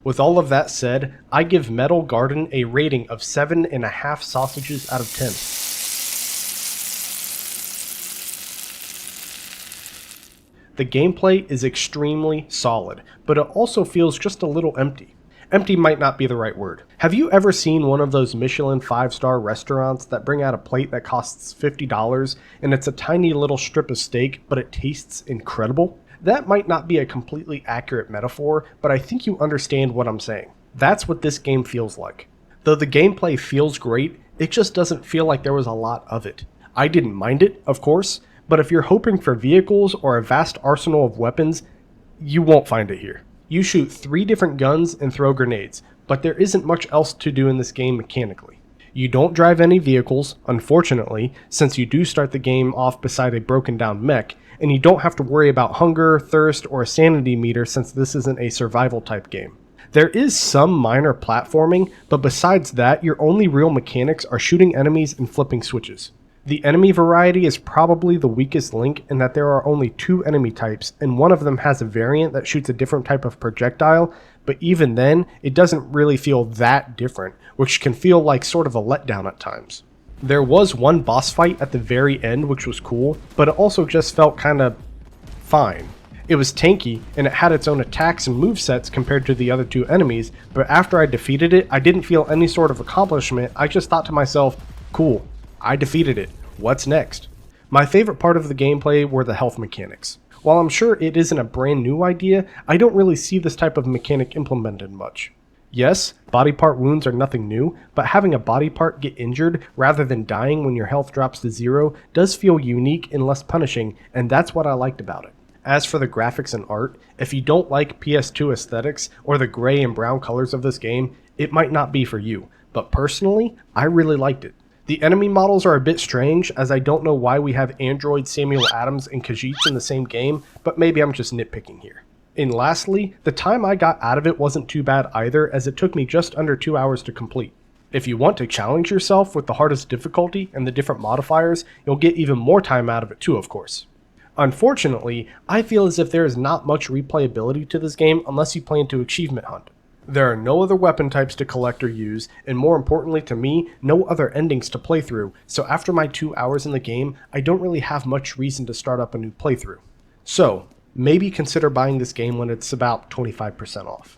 With all of that said, I give Metal Garden a rating of 7.5 sausages out of 10. The gameplay is extremely solid, but it also feels just a little empty. Empty might not be the right word. Have you ever seen one of those Michelin 5-star restaurants that bring out a plate that costs $50 and it's a tiny little strip of steak, but it tastes incredible? That might not be a completely accurate metaphor, but I think you understand what I'm saying. That's what this game feels like. Though the gameplay feels great, it just doesn't feel like there was a lot of it. I didn't mind it, of course, but if you're hoping for vehicles or a vast arsenal of weapons, you won't find it here. You shoot 3 different guns and throw grenades, but there isn't much else to do in this game mechanically. You don't drive any vehicles, unfortunately, since you do start the game off beside a broken down mech, and you don't have to worry about hunger, thirst, or a sanity meter since this isn't a survival type game. There is some minor platforming, but besides that, your only real mechanics are shooting enemies and flipping switches. The enemy variety is probably the weakest link in that there are only 2 enemy types, and one of them has a variant that shoots a different type of projectile, but even then, it doesn't really feel that different, which can feel like sort of a letdown at times. There was one boss fight at the very end which was cool, but it also just felt kinda fine. It was tanky, and it had its own attacks and movesets compared to the other 2 enemies, but after I defeated it, I didn't feel any sort of accomplishment. I just thought to myself, cool, I defeated it. What's next? My favorite part of the gameplay were the health mechanics. While I'm sure it isn't a brand new idea, I don't really see this type of mechanic implemented much. Yes, body part wounds are nothing new, but having a body part get injured rather than dying when your health drops to 0 does feel unique and less punishing, and that's what I liked about it. As for the graphics and art, if you don't like PS2 aesthetics or the gray and brown colors of this game, it might not be for you, but personally, I really liked it. The enemy models are a bit strange, as I don't know why we have Android Samuel Adams and Khajiits in the same game, but maybe I'm just nitpicking here. And lastly, the time I got out of it wasn't too bad either, as it took me just under 2 hours to complete. If you want to challenge yourself with the hardest difficulty and the different modifiers, you'll get even more time out of it too, of course. Unfortunately, I feel as if there is not much replayability to this game unless you plan to achievement hunt. There are no other weapon types to collect or use, and more importantly to me, no other endings to play through, so after my 2 hours in the game, I don't really have much reason to start up a new playthrough. So, maybe consider buying this game when it's about 25% off.